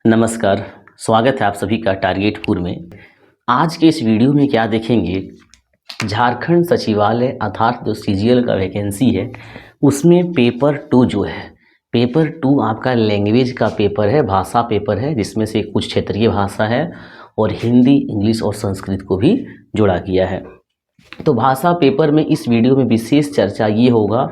नमस्कार, स्वागत है आप सभी का टारगेट पुर में। आज के इस वीडियो में क्या देखेंगे, झारखंड सचिवालय अर्थात जो सीजीएल का वैकेंसी है उसमें पेपर 2 जो है, पेपर 2 आपका लैंग्वेज का पेपर है, भाषा पेपर है, जिसमें से कुछ क्षेत्रीय भाषा है और हिंदी, इंग्लिश और संस्कृत को भी जोड़ा गया है। तो भाषा पेपर में इस वीडियो में विशेष चर्चा ये होगा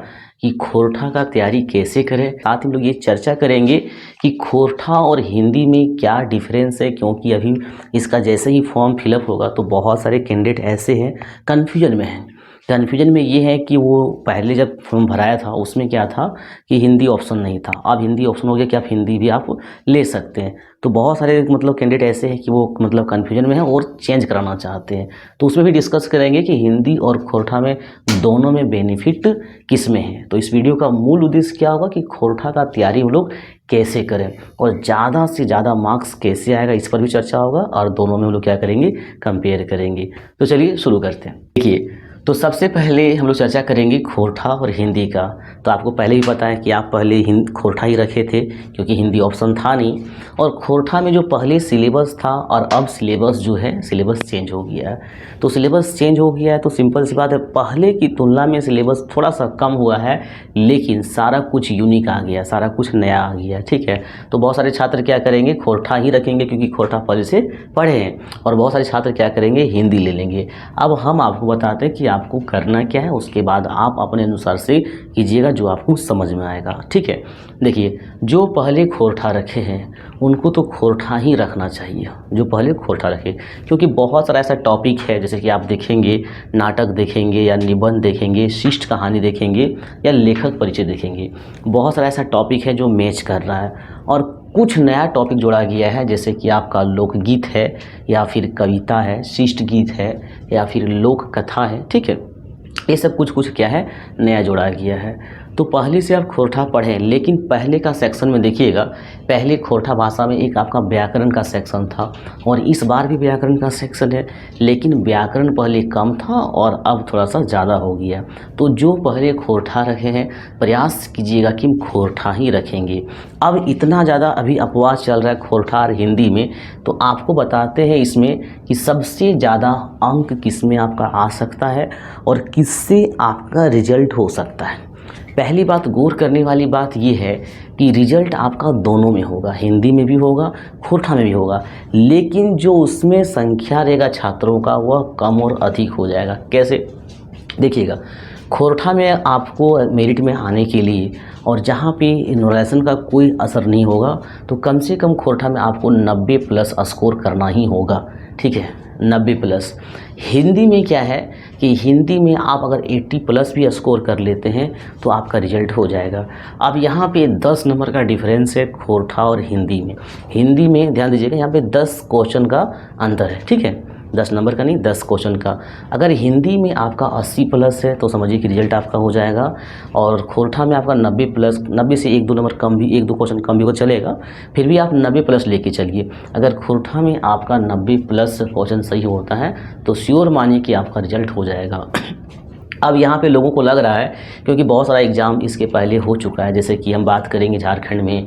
कि खोरठा का तैयारी कैसे करें। साथ ही हम लोग ये चर्चा करेंगे कि खोरठा और हिंदी में क्या डिफरेंस है, क्योंकि अभी इसका जैसे ही फॉर्म फिलअप होगा तो बहुत सारे कैंडिडेट ऐसे हैं कन्फ्यूजन में हैं। कन्फ्यूजन में ये है कि वो पहले जब फॉर्म भराया था उसमें क्या था कि हिंदी ऑप्शन नहीं था, अब हिंदी ऑप्शन हो गया कि आप हिंदी भी आप ले सकते हैं। तो बहुत सारे कैंडिडेट ऐसे हैं कि वो कन्फ्यूजन में हैं और चेंज कराना चाहते हैं। तो उसमें भी डिस्कस करेंगे कि हिंदी और खोरठा में दोनों में बेनिफिट किस में है। तो इस वीडियो का मूल उद्देश्य क्या होगा कि खोरठा का तैयारी हम लोग कैसे करें और ज़्यादा से ज़्यादा मार्क्स कैसे आएगा, इस पर भी चर्चा होगा और दोनों में हम लोग क्या करेंगे, कंपेयर करेंगे। तो चलिए शुरू करते हैं। देखिए, तो सबसे पहले हम लोग चर्चा करेंगे खोरठा और हिंदी का। तो आपको पहले ही पता है कि आप पहले खोरठा ही रखे थे क्योंकि हिंदी ऑप्शन था नहीं, और खोरठा में जो पहले सिलेबस था और अब सिलेबस जो है सिलेबस चेंज हो गया है। तो सिलेबस चेंज हो गया है तो सिंपल सी बात है, पहले की तुलना में सिलेबस थोड़ा सा कम हुआ है, लेकिन सारा कुछ यूनिक आ गया, सारा कुछ नया आ गया, ठीक है। तो बहुत सारे छात्र क्या करेंगे, खोरठा ही रखेंगे क्योंकि खोरठा पहले से पढ़े हैं, और बहुत सारे छात्र क्या करेंगे, हिंदी ले लेंगे। अब हम आपको बताते हैं कि आपको करना क्या है, उसके बाद आप अपने अनुसार से कीजिएगा जो आपको समझ में आएगा, ठीक है। देखिए, जो पहले खोरठा रखे हैं उनको तो खोरठा ही रखना चाहिए, जो पहले खोरठा रखे, क्योंकि बहुत सारा ऐसा टॉपिक है जैसे कि आप देखेंगे, नाटक देखेंगे या निबंध देखेंगे, शिष्ट कहानी देखेंगे या लेखक परिचय देखेंगे। बहुत सारा ऐसा टॉपिक है जो मैच कर रहा है, और कुछ नया टॉपिक जोड़ा गया है जैसे कि आपका लोकगीत है या फिर कविता है, शिष्ट गीत है या फिर लोक कथा है, ठीक है। ये सब कुछ क्या है, नया जोड़ा गया है। तो पहले से आप खोरठा पढ़ें, लेकिन पहले का सेक्शन में देखिएगा, पहले खोरठा भाषा में एक आपका व्याकरण का सेक्शन था और इस बार भी व्याकरण का सेक्शन है, लेकिन व्याकरण पहले कम था और अब थोड़ा सा ज़्यादा हो गया। तो जो पहले खोरठा रखे हैं प्रयास कीजिएगा कि हम खोरठा ही रखेंगे। अब इतना ज़्यादा अभी अपवाद चल रहा है खोरठा और हिंदी में, तो आपको बताते हैं इसमें कि सबसे ज़्यादा अंक किस में आपका आ सकता है और किससे आपका रिजल्ट हो सकता है। पहली बात गौर करने वाली बात यह है कि रिजल्ट आपका दोनों में होगा, हिंदी में भी होगा, खोरठा में भी होगा, लेकिन जो उसमें संख्या रहेगा छात्रों का वह कम और अधिक हो जाएगा। कैसे, देखिएगा, खोरठा में आपको मेरिट में आने के लिए और जहाँ पे नॉलेशन का कोई असर नहीं होगा तो कम से कम खोरठा में आपको 90+ स्कोर करना ही होगा, ठीक है, 90+। हिंदी में क्या है कि हिंदी में आप अगर 80+ भी स्कोर कर लेते हैं तो आपका रिजल्ट हो जाएगा। अब यहाँ पे 10 नंबर का डिफरेंस है खोरठा और हिंदी में। हिंदी में ध्यान दीजिएगा, यहाँ पे 10 क्वेश्चन का अंतर है, ठीक है, 10 नंबर का नहीं, 10 क्वेश्चन का। अगर हिंदी में आपका 80+ है तो समझिए कि रिजल्ट आपका हो जाएगा, और खोरठा में आपका 90+, 90 से 1-2 नंबर कम भी, 1-2 क्वेश्चन कम भी होगा चलेगा, फिर भी आप 90+ लेके चलिए। अगर खोरठा में आपका 90+ क्वेश्चन सही होता है तो श्योर मानिए कि आपका रिजल्ट हो जाएगा। अब यहाँ पे लोगों को लग रहा है क्योंकि बहुत सारा एग्ज़ाम इसके पहले हो चुका है, जैसे कि हम बात करेंगे झारखंड में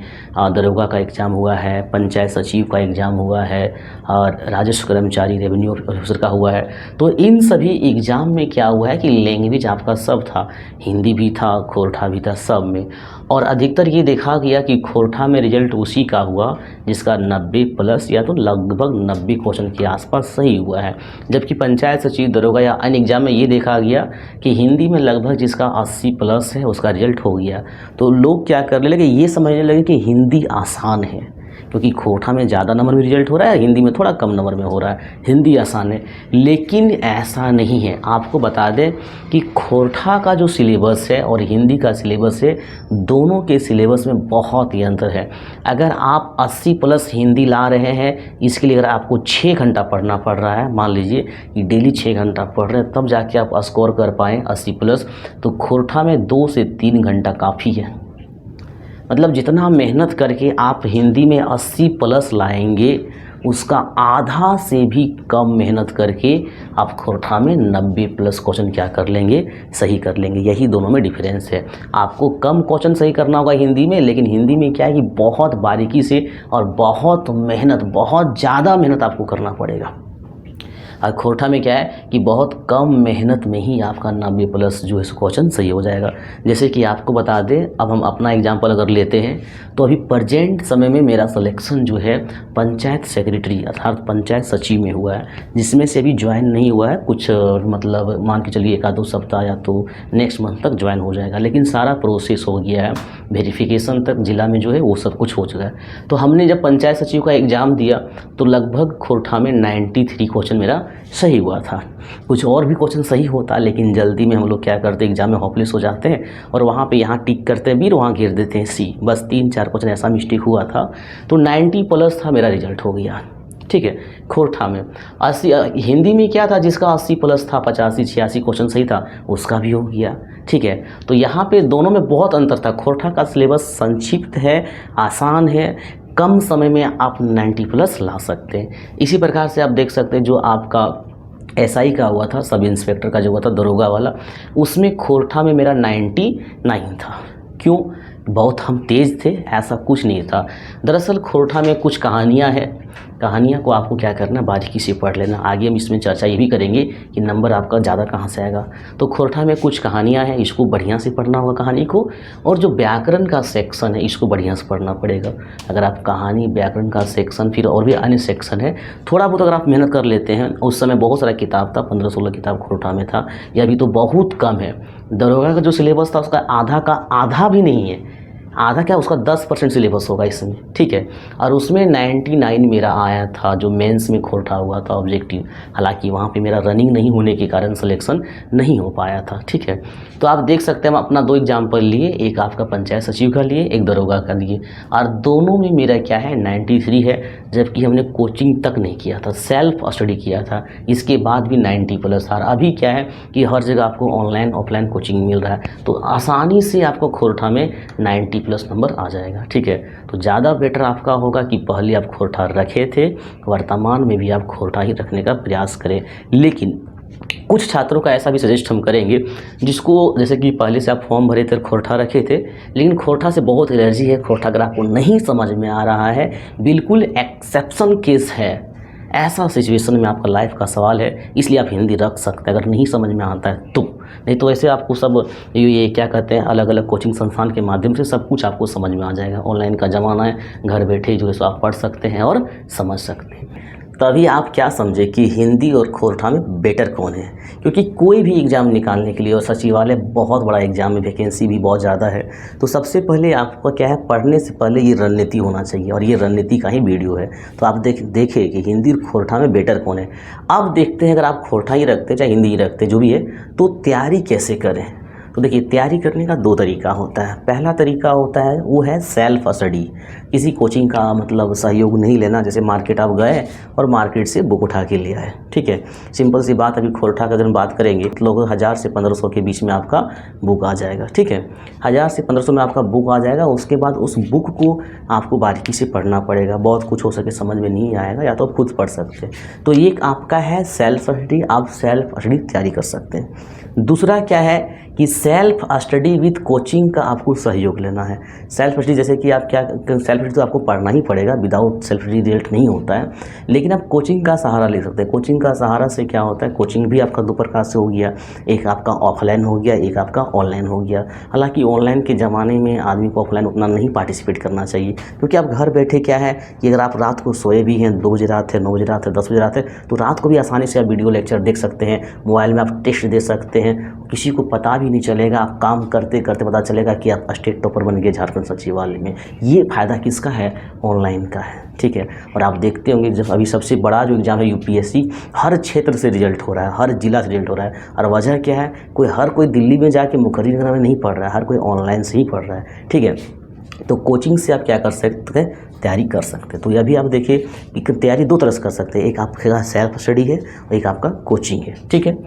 दरोगा का एग्ज़ाम हुआ है, पंचायत सचिव का एग्ज़ाम हुआ है और राजस्व कर्मचारी रेवेन्यू ऑफिसर का हुआ है। तो इन सभी एग्ज़ाम में क्या हुआ है कि लैंग्वेज आपका सब था, हिंदी भी था, खोरठा भी था, सब में। और अधिकतर ये देखा गया कि खोरठा में रिजल्ट उसी का हुआ जिसका 90+ या तो लगभग 90 क्वेश्चन के आसपास सही हुआ है, जबकि पंचायत सचिव, दरोगा या अन्य एग्ज़ाम में ये देखा गया कि हिंदी में लगभग जिसका 80+ है उसका रिजल्ट हो गया। तो लोग क्या करने लगे, ये समझने लगे कि हिंदी आसान है क्योंकि खोरठा में ज़्यादा नंबर में रिजल्ट हो रहा है, हिंदी में थोड़ा कम नंबर में हो रहा है, हिंदी आसान है। लेकिन ऐसा नहीं है। आपको बता दें कि खोरठा का जो सिलेबस है और हिंदी का सिलेबस है, दोनों के सिलेबस में बहुत ही अंतर है। अगर आप 80+ हिंदी ला रहे हैं, इसके लिए अगर आपको 6 घंटा पढ़ना पड़ रहा है, मान लीजिए कि डेली 6 घंटा पढ़ रहे हैं तब जाके आप स्कोर कर पाएँ 80+, तो खोरठा में 2 से 3 घंटा काफ़ी है। मतलब जितना मेहनत करके आप हिंदी में 80+ लाएंगे उसका आधा से भी कम मेहनत करके आप खोरठा में 90+ क्वेश्चन क्या कर लेंगे, सही कर लेंगे। यही दोनों में डिफरेंस है। आपको कम क्वेश्चन सही करना होगा हिंदी में, लेकिन हिंदी में क्या है कि बहुत बारीकी से और बहुत मेहनत, बहुत ज़्यादा मेहनत आपको करना पड़ेगा। और खोरठा में क्या है कि बहुत कम मेहनत में ही आपका 90+ जो है क्वेश्चन सही हो जाएगा। जैसे कि आपको बता दें, अब हम अपना एग्जांपल अगर लेते हैं तो अभी प्रेजेंट समय में मेरा सिलेक्शन जो है पंचायत सेक्रेटरी अर्थात पंचायत सचिव में हुआ है, जिसमें से अभी ज्वाइन नहीं हुआ है। कुछ मतलब मान के चलिए 1-2 सप्ताह या तो नेक्स्ट मंथ तक ज्वाइन हो जाएगा, लेकिन सारा प्रोसेस हो गया है, वेरिफिकेशन तक जिला में जो है वो सब कुछ हो चुका है। तो हमने जब पंचायत सचिव का एग्ज़ाम दिया तो लगभग खोरठा में 93 क्वेश्चन मेरा सही हुआ था। कुछ और भी क्वेश्चन सही होता, लेकिन जल्दी में हम लोग क्या करते हैं, एग्जाम में होपलेस हो जाते हैं और वहाँ पे यहाँ टिक करते हैं बी, वहाँ गिर देते हैं सी। बस 3-4 क्वेश्चन ऐसा मिस्टेक हुआ था, तो 90+ था मेरा रिजल्ट हो गया। ठीक है, खोरठा में 80, हिंदी में क्या था जिसका 80+ था, 85-86 क्वेश्चन सही था, उसका भी हो गया। ठीक है, तो यहाँ पे दोनों में बहुत अंतर था। खोरठा का सिलेबस संक्षिप्त है, आसान है, कम समय में आप 90+ ला सकते हैं। इसी प्रकार से आप देख सकते हैं जो आपका एसआई का हुआ था, सब इंस्पेक्टर का जो हुआ था दरोगा वाला, उसमें खोरठा में मेरा 99 था। क्यों? बहुत हम तेज़ थे? ऐसा कुछ नहीं था। दरअसल खोरठा में कुछ कहानियाँ हैं, कहानियाँ को आपको क्या करना, बारीकी से पढ़ लेना। आगे हम इसमें चर्चा ये भी करेंगे कि नंबर आपका ज़्यादा कहाँ से आएगा। तो खोरठा में कुछ कहानियाँ हैं, इसको बढ़िया से पढ़ना होगा कहानी को, और जो व्याकरण का सेक्शन है इसको बढ़िया से पढ़ना पड़ेगा। अगर आप कहानी, व्याकरण का सेक्शन, फिर और भी अन्य सेक्शन है, थोड़ा बहुत अगर आप मेहनत कर लेते हैं, उस समय बहुत सारा किताब था, 15-16 किताब खोरठा में था, यह अभी तो बहुत कम है। दरोगा का जो सिलेबस था उसका आधा का आधा भी नहीं है, आधा क्या उसका 10% सिलेबस होगा इसमें। ठीक है, और उसमें 99 मेरा आया था जो मेंस में खोरठा हुआ था ऑब्जेक्टिव। हालांकि वहाँ पे मेरा रनिंग नहीं होने के कारण सिलेक्शन नहीं हो पाया था। ठीक है, तो आप देख सकते हैं हम अपना 2 एग्जाम्पल लिए, एक आपका पंचायत सचिव का लिए, एक दरोगा का लिए, और दोनों में मेरा क्या है 93 है, जबकि हमने कोचिंग तक नहीं किया था, सेल्फ स्टडी किया था, इसके बाद भी 90+ था। अभी क्या है कि हर जगह आपको ऑनलाइन ऑफलाइन कोचिंग मिल रहा है, तो आसानी से आपको खोरठा में 90+ नंबर आ जाएगा। ठीक है, तो ज़्यादा बेटर आपका होगा कि पहले आप खोरठा रखे थे, वर्तमान में भी आप खोरठा ही रखने का प्रयास करें। लेकिन कुछ छात्रों का ऐसा भी सजेस्ट हम करेंगे जिसको, जैसे कि पहले से आप फॉर्म भरे थे, खोरठा रखे थे, लेकिन खोरठा से बहुत एलर्जी है, खोरठा अगर आपको नहीं समझ में आ रहा है, बिल्कुल एक्सेप्शन केस है, ऐसा सिचुएशन में आपका लाइफ का सवाल है, इसलिए आप हिंदी रख सकते हैं अगर नहीं समझ में आता है तो। नहीं तो ऐसे आपको सब ये क्या कहते हैं, अलग अलग कोचिंग संस्थान के माध्यम से सब कुछ आपको समझ में आ जाएगा। ऑनलाइन का ज़माना है, घर बैठे जो है सो आप पढ़ सकते हैं और समझ सकते हैं। तभी आप क्या समझे कि हिंदी और खोरठा में बेटर कौन है, क्योंकि कोई भी एग्ज़ाम निकालने के लिए, और सचिवालय बहुत बड़ा एग्ज़ाम है, वैकेंसी भी बहुत ज़्यादा है, तो सबसे पहले आपको क्या है, पढ़ने से पहले ये रणनीति होना चाहिए, और ये रणनीति का ही वीडियो है। तो आप देखिए कि हिंदी और खोरठा में बेटर कौन है। अब देखते हैं, अगर आप खोरठा ही रखते चाहे हिंदी ही रखते, जो भी है, तो तैयारी कैसे करें। तो देखिए, तैयारी करने का 2 तरीका होता है। पहला तरीका होता है वो है सेल्फ स्टडी, किसी कोचिंग का मतलब सहयोग नहीं लेना। जैसे मार्केट आप गए और मार्केट से बुक उठा के ले आए। ठीक है, सिंपल सी बात। अभी खोरठा का अगर हम बात करेंगे तो लोग 1000 से 1500 के बीच में आपका बुक आ जाएगा। ठीक है, 1000 से 1500 में आपका बुक आ जाएगा। उसके बाद उस बुक को आपको बारीकी से पढ़ना पड़ेगा, बहुत कुछ हो सके समझ में नहीं आएगा, या तो खुद पढ़ सकते हैं। तो ये आपका है सेल्फ स्टडी, आप सेल्फ स्टडी तैयारी कर सकते हैं। दूसरा क्या है कि सेल्फ स्टडी विद कोचिंग का आपको सहयोग लेना है। सेल्फ स्टडी जैसे कि आप क्या, सेल्फ स्टडी तो आपको पढ़ना ही पड़ेगा, विदाउट सेल्फ स्टडी रिजल्ट नहीं होता है, लेकिन आप कोचिंग का सहारा ले सकते हैं। कोचिंग का सहारा से क्या होता है, कोचिंग भी आपका 2 प्रकार से हो गया, एक आपका ऑफलाइन हो गया, एक आपका ऑनलाइन हो गया। हालांकि ऑनलाइन के ज़माने में आदमी को ऑफलाइन उतना नहीं पार्टिसिपेट करना चाहिए, क्योंकि आप घर बैठे क्या है कि अगर आप रात को सोए भी हैं, 2 बजे रात है, 9 बजे रात है, 10 बजे रात है, तो रात को भी आसानी से आप वीडियो लेक्चर देख सकते हैं, मोबाइल में आप टेस्ट दे सकते हैं, किसी को पता भी नहीं चलेगा, आप काम करते करते पता चलेगा कि आप स्टेट टॉपर बन गए झारखंड सचिवालय में। ये फ़ायदा किसका है, ऑनलाइन का है। ठीक है, और आप देखते होंगे जब अभी सबसे बड़ा जो एग्ज़ाम है यूपीएससी, हर क्षेत्र से रिजल्ट हो रहा है, हर जिला से रिजल्ट हो रहा है। और वजह क्या है, हर कोई दिल्ली में जाके मुखर्जी नगर में नहीं पढ़ रहा है, हर कोई ऑनलाइन से ही पढ़ रहा है। ठीक है, तो कोचिंग से आप क्या कर सकते हैं, तैयारी कर सकते हैं। तो यह भी आप देखिए कि तैयारी 2 तरह से कर सकते हैं, एक आपका सेल्फ स्टडी है और एक आपका कोचिंग है। ठीक है,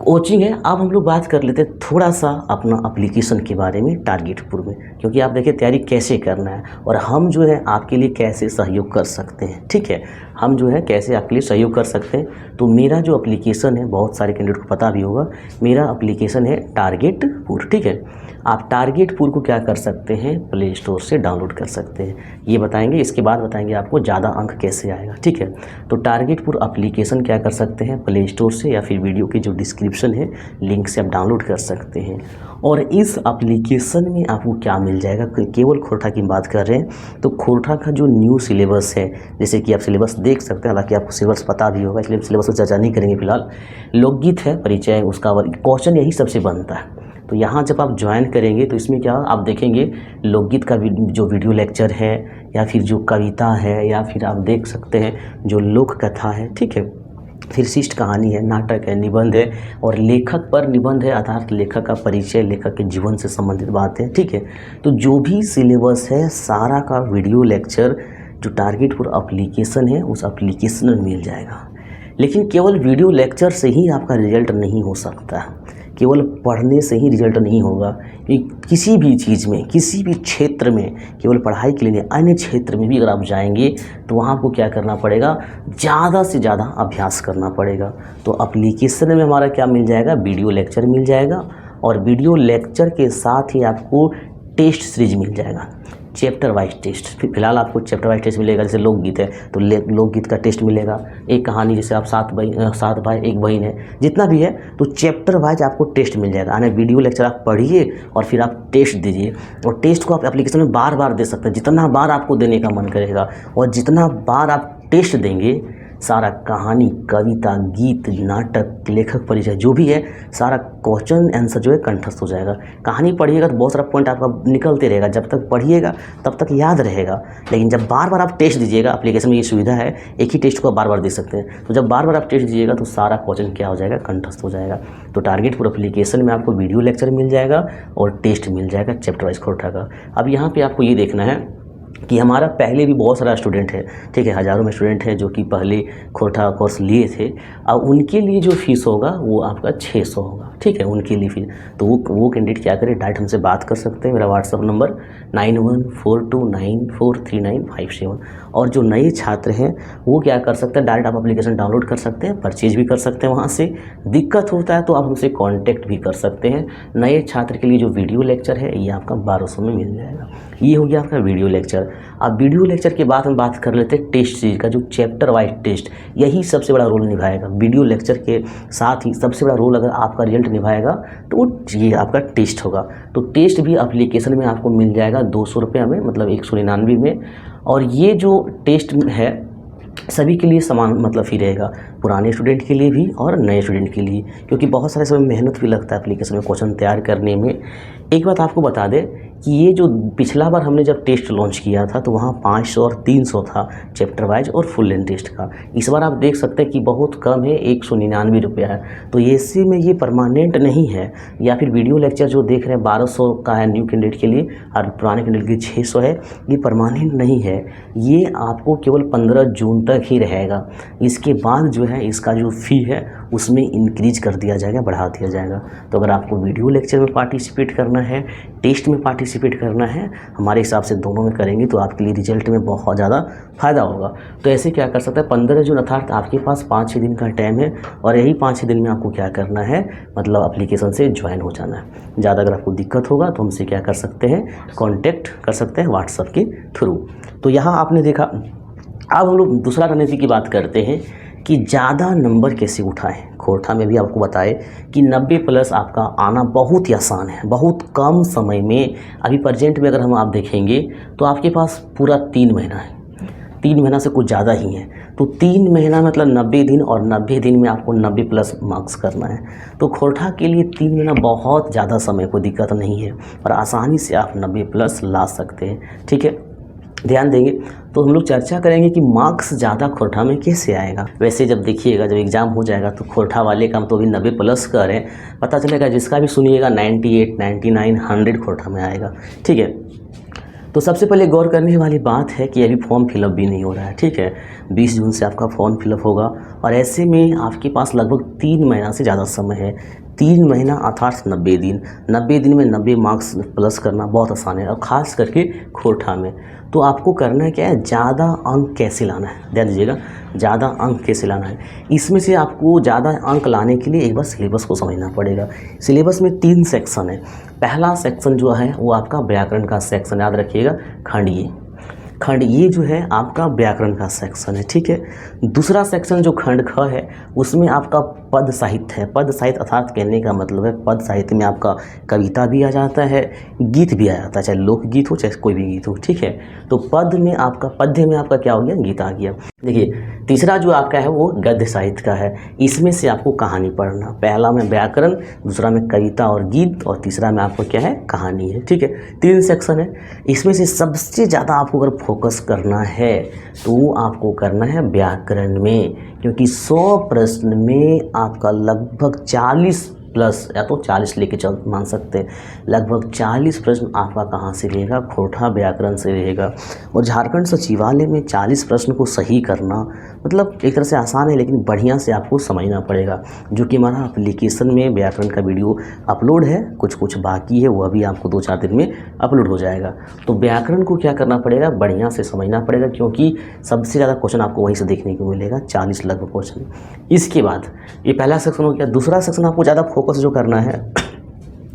कोचिंग है। अब हम लोग बात कर लेते हैं थोड़ा सा अपना एप्लीकेशन के बारे में टारगेटपुर में, क्योंकि आप देखिए तैयारी कैसे करना है और हम जो है आपके लिए कैसे सहयोग कर सकते हैं। ठीक है, हम जो है कैसे आपके लिए सहयोग कर सकते हैं। तो मेरा जो एप्लीकेशन है, बहुत सारे कैंडिडेट को पता भी होगा, मेरा एप्लीकेशन है टारगेटपुर। ठीक है, आप टारगेटपुर को क्या कर सकते हैं, प्ले स्टोर से डाउनलोड कर सकते हैं। ये बताएंगे, इसके बाद बताएंगे आपको ज़्यादा अंक कैसे आएगा। ठीक है, तो टारगेटपुर एप्लीकेशन क्या कर सकते हैं, प्ले स्टोर से या फिर वीडियो की जो डिस्क्रिप्शन है लिंक से आप डाउनलोड कर सकते हैं। और इस एप्लीकेशन में आपको क्या मिल जाएगा, केवल खोरठा की बात कर रहे हैं तो खोरठा का जो न्यू सिलेबस है, जैसे कि आप सिलेबस देख सकते हैं, हालांकि आपको सिलेबस पता भी होगा इसलिए हम सिलेबस पर चर्चा नहीं करेंगे फिलहाल। लोकगीत है, परिचय, उसका क्वेश्चन यही सबसे बनता है। तो यहाँ जब आप ज्वाइन करेंगे तो इसमें क्या आप देखेंगे, लोकगीत का जो वीडियो लेक्चर है या फिर जो कविता है या फिर आप देख सकते हैं जो लोक कथा है। ठीक है, फिर शिष्ट कहानी है, नाटक है, निबंध है और लेखक पर निबंध है, अर्थात लेखक का परिचय, लेखक के जीवन से संबंधित बात है। ठीक है, तो जो भी सिलेबस है सारा का वीडियो लेक्चर जो टारगेटपुर एप्लीकेशन है उस एप्लीकेशन में मिल जाएगा। लेकिन केवल वीडियो लेक्चर से ही आपका रिजल्ट नहीं हो सकता, केवल पढ़ने से ही रिजल्ट नहीं होगा। किसी भी चीज़ में, किसी भी क्षेत्र में, केवल पढ़ाई के लिए नहीं, अन्य क्षेत्र में भी अगर आप जाएंगे तो वहाँ आपको क्या करना पड़ेगा, ज़्यादा से ज़्यादा अभ्यास करना पड़ेगा। तो एप्लीकेशन में हमारा क्या मिल जाएगा, वीडियो लेक्चर मिल जाएगा और वीडियो लेक्चर के साथ ही आपको टेस्ट सीरीज मिल जाएगा, चैप्टर वाइज टेस्ट। फिलहाल आपको चैप्टर वाइज टेस्ट मिलेगा, जैसे लोकगीत है तो लोकगीत का टेस्ट मिलेगा, एक कहानी जैसे आप सात भाई एक बहन है, जितना भी है तो चैप्टर वाइज आपको टेस्ट मिल जाएगा। यानी वीडियो लेक्चर आप पढ़िए और फिर आप टेस्ट दीजिए, और टेस्ट को आप एप्लीकेशन में बार बार दे सकते हैं, जितना बार आपको देने का मन करेगा। और जितना बार आप टेस्ट देंगे, सारा कहानी, कविता, गीत, नाटक, लेखक परिचय जो भी है, सारा क्वेश्चन आंसर जो है कंठस्थ हो जाएगा। कहानी पढ़िएगा तो बहुत सारा पॉइंट आपका निकलते रहेगा, जब तक पढ़िएगा तब तक याद रहेगा। लेकिन जब बार बार आप टेस्ट दीजिएगा, एप्लीकेशन में ये सुविधा है, एक ही टेस्ट को आप बार बार दे सकते हैं, तो जब बार बार आप टेस्ट दीजिएगा तो सारा क्वेश्चन क्या हो जाएगा, कंठस्थ हो जाएगा। तो टारगेटपुर एप्लीकेशन में आपको वीडियो लेक्चर मिल जाएगा और टेस्ट मिल जाएगा चैप्टर वाइज खोरठा का। अब यहाँ पर आपको ये देखना है कि हमारा पहले भी बहुत सारा स्टूडेंट है, ठीक है, हज़ारों में स्टूडेंट हैं जो कि पहले खोरठा कोर्स लिए थे। अब उनके लिए जो फीस होगा वो आपका 600 होगा। ठीक है, उनके लिए फीस, तो वो कैंडिडेट क्या करें, डायरेक्ट हमसे बात कर सकते हैं। मेरा व्हाट्सअप नंबर 9142943957। और जो नए छात्र हैं वो क्या कर सकते हैं, डायरेक्ट आप एप्लीकेशन डाउनलोड कर सकते हैं, परचेज भी कर सकते हैं वहाँ से। दिक्कत होता है तो आप हमसे कॉन्टैक्ट भी कर सकते हैं। नए छात्र के लिए जो वीडियो लेक्चर है ये आपका 1200 में मिल जाएगा। ये हो गया आपका वीडियो लेक्चर। अब वीडियो लेक्चर के बाद हम बात कर लेते हैं टेस्ट सीरीज का, जो चैप्टर वाइज टेस्ट, यही सबसे बड़ा रोल निभाएगा। वीडियो लेक्चर के साथ ही सबसे बड़ा रोल अगर आपका रिजल्ट निभाएगा तो वो ये आपका टेस्ट होगा। तो टेस्ट भी एप्लीकेशन में आपको मिल जाएगा 200 रुपये में, मतलब 199 में। और ये जो टेस्ट है सभी के लिए समान मतलब ही रहेगा, पुराने स्टूडेंट के लिए भी और नए स्टूडेंट के लिए, क्योंकि बहुत सारे समय मेहनत भी लगता है एप्लीकेशन में क्वेश्चन तैयार करने में। एक बात आपको बता दें कि ये जो पिछला बार हमने जब टेस्ट लॉन्च किया था तो वहाँ 500 और 300 था चैप्टर वाइज और फुल लेंथ टेस्ट का। इस बार आप देख सकते हैं कि बहुत कम है, 199 रुपया है। तो ऐसे में ये परमानेंट नहीं है, या फिर वीडियो लेक्चर जो देख रहे हैं 1200 का है न्यू कैंडिडेट के लिए और पुराने कैंडिडेट के लिए 600 है, ये परमानेंट नहीं है। ये आपको केवल 15 जून तक ही रहेगा। इसके बाद जो है इसका जो फ़ी है उसमें इंक्रीज कर दिया जाएगा, बढ़ा दिया जाएगा। तो अगर आपको वीडियो लेक्चर में पार्टिसिपेट करना है, टेस्ट में पार्टिसिपेट करना है, हमारे हिसाब से दोनों में करेंगे तो आपके लिए रिजल्ट में बहुत ज़्यादा फ़ायदा होगा। तो ऐसे क्या कर सकते हैं, 15 जून अर्थात आपके पास 5-6 दिन का टाइम है, और यही 5-6 दिन में आपको क्या करना है, मतलब एप्लीकेशन से ज्वाइन हो जाना है। ज़्यादा अगर आपको दिक्कत होगा तो हमसे क्या कर सकते हैं, कॉन्टैक्ट कर सकते हैं व्हाट्सएप के थ्रू। तो यहाँ आपने देखा। अब हम लोग दूसरा रणनीति की बात करते हैं कि ज़्यादा नंबर कैसे उठाएं। खोरठा में भी आपको बताए कि 90+ आपका आना बहुत ही आसान है, बहुत कम समय में। अभी प्रेजेंट में अगर हम आप देखेंगे तो आपके पास पूरा 3 महीना है, 3 महीना से कुछ ज़्यादा ही है। तो 3 महीना मतलब 90 दिन, और 90 दिन में आपको 90+ मार्क्स करना है। तो खोरठा के लिए 3 महीना बहुत ज़्यादा समय, कोई दिक्कत नहीं है, और आसानी से आप 90+ ला सकते हैं। ठीक है, ध्यान देंगे। तो हम लोग चर्चा करेंगे कि मार्क्स ज़्यादा खोरठा में कैसे आएगा। वैसे जब देखिएगा, जब एग्ज़ाम हो जाएगा तो खोरठा वाले का हम तो अभी 90+ कर रहे हैं, पता चलेगा जिसका भी सुनिएगा 98, 99, 100 खोरठा में आएगा। ठीक है, तो सबसे पहले गौर करने वाली बात है कि अभी फॉर्म फिलअप भी नहीं हो रहा है, ठीक है। 20 जून से आपका फॉर्म फिलअप होगा और ऐसे में आपके पास लगभग 3 महीना से ज़्यादा समय है। 3 महीना अर्थात 90 दिन। 90 दिन में 90 मार्क्स प्लस करना बहुत आसान है और ख़ास करके खोरठा में। तो आपको करना है क्या है, ज़्यादा अंक कैसे लाना है, ध्यान दीजिएगा, ज़्यादा अंक कैसे लाना है। इसमें से आपको ज़्यादा अंक लाने के लिए एक बार सिलेबस को समझना पड़ेगा। सिलेबस में 3 सेक्शन है। पहला सेक्शन जो है वो आपका व्याकरण का सेक्शन, याद रखिएगा, खंड ये जो है आपका व्याकरण का सेक्शन है, ठीक है। दूसरा सेक्शन जो खंड ख है उसमें आपका पद साहित्य है। पद साहित्य अर्थात कहने का मतलब है पद साहित्य में आपका कविता भी आ जाता है, गीत भी आ जाता है, चाहे लोकगीत हो चाहे कोई भी गीत हो, ठीक है। तो पद्य में आपका क्या हो गया, गीत आ गया। देखिए तीसरा जो आपका है वो गद्य साहित्य का है। इसमें से आपको कहानी पढ़ना, पहला में व्याकरण, दूसरा में कविता और गीत और तीसरा में आपको क्या है, कहानी है, ठीक है। 3 सेक्शन है। इसमें से सबसे ज़्यादा आपको अगर फोकस करना है तो आपको करना है व्याकरण में, क्योंकि 100 प्रश्न में आपका लगभग 40 प्लस, या तो 40 लेके चल मान सकते हैं, लगभग 40 प्रश्न आपका कहाँ से रहेगा, खोरठा व्याकरण से रहेगा। और झारखंड सचिवालय में 40 प्रश्न को सही करना मतलब एक तरह से आसान है, लेकिन बढ़िया से आपको समझना पड़ेगा। जो कि हमारा एप्लीकेशन में व्याकरण का वीडियो अपलोड है, कुछ बाकी है, वो अभी आपको 2-4 दिन में अपलोड हो जाएगा। तो व्याकरण को क्या करना पड़ेगा, बढ़िया से समझना पड़ेगा, क्योंकि सबसे ज़्यादा क्वेश्चन आपको वहीं से देखने को मिलेगा, 40 लगभग क्वेश्चन। इसके बाद ये पहला सेक्शन हो गया। दूसरा सेक्शन आपको ज़्यादा फोकस जो करना है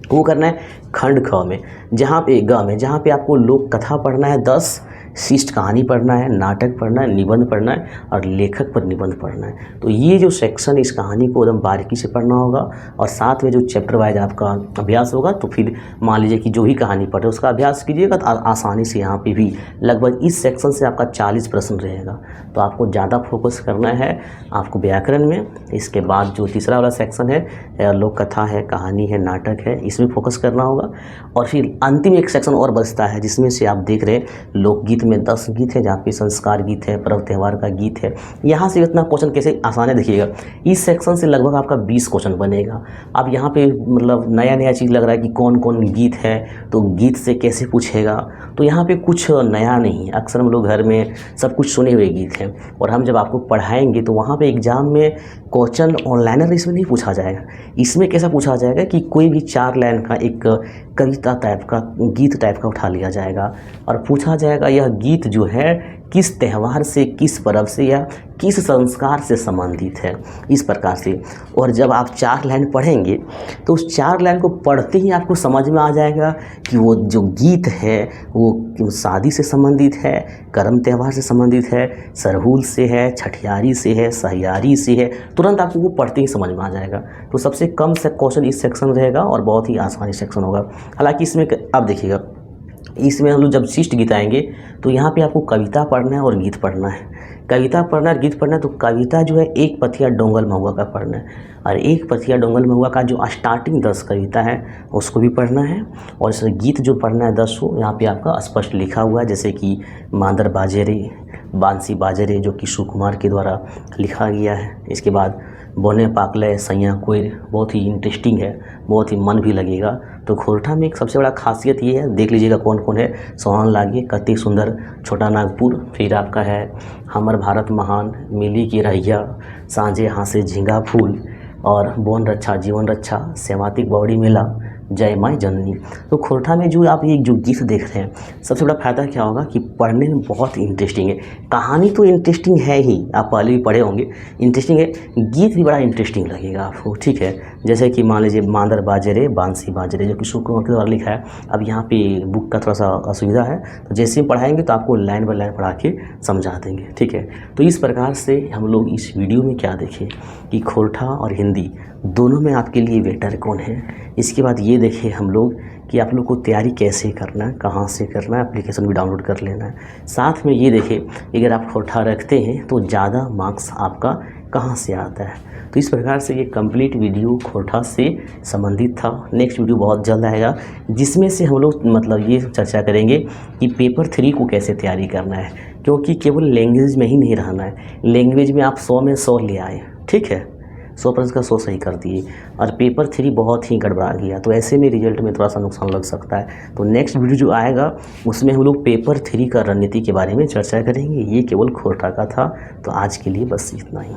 वो करना है खंड ख में, जहाँ पे आपको लोक कथा पढ़ना है 10, शिष्ट कहानी पढ़ना है, नाटक पढ़ना है, निबंध पढ़ना है और लेखक पर निबंध पढ़ना है। तो ये जो सेक्शन, इस कहानी को एकदम बारीकी से पढ़ना होगा और साथ में जो चैप्टर वाइज आपका अभ्यास होगा। तो फिर मान लीजिए कि जो भी कहानी पढ़े उसका अभ्यास कीजिएगा तो आसानी से यहाँ पे भी लगभग इस सेक्शन से आपका 40 प्रश्न रहेगा। तो आपको ज़्यादा फोकस करना है आपको व्याकरण में। इसके बाद जो तीसरा वाला सेक्शन है, लोक कथा है, कहानी है, नाटक है, इसमें फोकस करना होगा। और फिर अंतिम एक सेक्शन और बचता है जिसमें से आप देख रहे हैं लोकगीत में 10 गीत है, जहाँ पे संस्कार गीत है, पर्व त्यौहार का गीत है। यहाँ से इतना क्वेश्चन कैसे आसान है, देखिएगा इस सेक्शन से लगभग आपका 20 क्वेश्चन बनेगा। अब यहाँ पे मतलब नया चीज़ लग रहा है कि कौन कौन गीत है, तो गीत से कैसे पूछेगा। तो यहाँ पे कुछ नया नहीं है, अक्सर हम लोग घर में सब कुछ सुने हुए गीत हैं और हम जब आपको पढ़ाएंगे तो वहाँ पे एग्जाम में क्वेश्चन ऑनलाइनर इसमें नहीं पूछा जाएगा। इसमें कैसा पूछा जाएगा कि कोई भी 4 लाइन का एक कविता टाइप का, गीत टाइप का उठा लिया जाएगा और पूछा जाएगा यह गीत जो है किस त्यौहार से, किस पर्व से या किस संस्कार से संबंधित है, इस प्रकार से। और जब आप 4 लाइन पढ़ेंगे तो उस 4 लाइन को पढ़ते ही आपको समझ में आ जाएगा कि वो जो गीत है वो शादी से संबंधित है, करम त्यौहार से संबंधित है, सरहुल से है, छठियारी से है, सहियारी से है। तुरंत आपको वो पढ़ते ही समझ में आ जाएगा। तो सबसे कम से क्वेश्चन इस सेक्शन रहेगा और बहुत ही आसानी सेक्शन होगा। हालांकि इसमें अब देखिएगा, इसमें हम लोग जब शिष्ट गीत आएंगे तो यहाँ पे आपको कविता पढ़ना है और गीत पढ़ना है। कविता पढ़ना और गीत पढ़ना है। तो कविता जो है एक पथिया डोंगल महुआ का पढ़ना है और एक पथिया डोंगल महुआ का जो स्टार्टिंग 10 कविता है उसको भी पढ़ना है। और इस गीत जो पढ़ना है 10 को, यहाँ पे आपका स्पष्ट लिखा हुआ है, जैसे कि मांदर बाजे रे, बांसी बाजे रे, जो कि सुकुमार के द्वारा लिखा गया है। इसके बाद बोने पाकले सैया कोई, बहुत ही इंटरेस्टिंग है, बहुत ही मन भी लगेगा। तो खोरठा में एक सबसे बड़ा खासियत ये है, देख लीजिएगा कौन कौन है। सोहन लागे, कति सुंदर, छोटा नागपुर, फिर आपका है हमर भारत महान, मिली की रहिया, सांझे हासे झींगा फूल और बोन रक्षा जीवन रक्षा, सेवातिक बौड़ी मेला, जय माई जननी। तो खोरठा में जो आप ये जो गीत देख रहे हैं, सबसे बड़ा फ़ायदा क्या होगा कि पढ़ने में बहुत इंटरेस्टिंग है। कहानी तो इंटरेस्टिंग है ही, आप पहले भी पढ़े होंगे, इंटरेस्टिंग है। गीत भी बड़ा इंटरेस्टिंग लगेगा आपको, ठीक है। जैसे कि मान लीजिए मांदर बाजे रे, बांसी बाजे रे, जो कि सुकुमार के द्वारा लिखा है। अब यहाँ पे बुक का थोड़ा सा असुविधा है, तो जैसे ही पढ़ाएंगे तो आपको लाइन बाय लाइन पढ़ा के समझा देंगे, ठीक है। तो इस प्रकार से हम लोग इस वीडियो में क्या देखें कि खोरठा और हिंदी दोनों में आपके लिए बेटर कौन है। इसके बाद ये देखिए हम लोग कि आप लोग को तैयारी कैसे करना है, कहाँ से करना है, एप्लीकेशन भी डाउनलोड कर लेना है। साथ में ये देखिए अगर आप खोरठा रखते हैं तो ज़्यादा मार्क्स आपका कहाँ से आता है। तो इस प्रकार से ये कंप्लीट वीडियो खोरठा से संबंधित था। नेक्स्ट वीडियो बहुत जल्द आएगा जिसमें से हम लोग मतलब ये चर्चा करेंगे कि पेपर 3 को कैसे तैयारी करना है, क्योंकि केवल लैंग्वेज में ही नहीं रहना है। लैंग्वेज में आप 100 में 100 ले आए, ठीक है। 100% का 100 सही कर दिए और पेपर 3 बहुत ही गड़बड़ा गया। तो ऐसे में रिजल्ट में थोड़ा सा नुकसान लग सकता है। तो नेक्स्ट वीडियो जो आएगा उसमें हम लोग पेपर 3 का रणनीति के बारे में चर्चा करेंगे। ये केवल खोटा का था। तो आज के लिए बस इतना ही।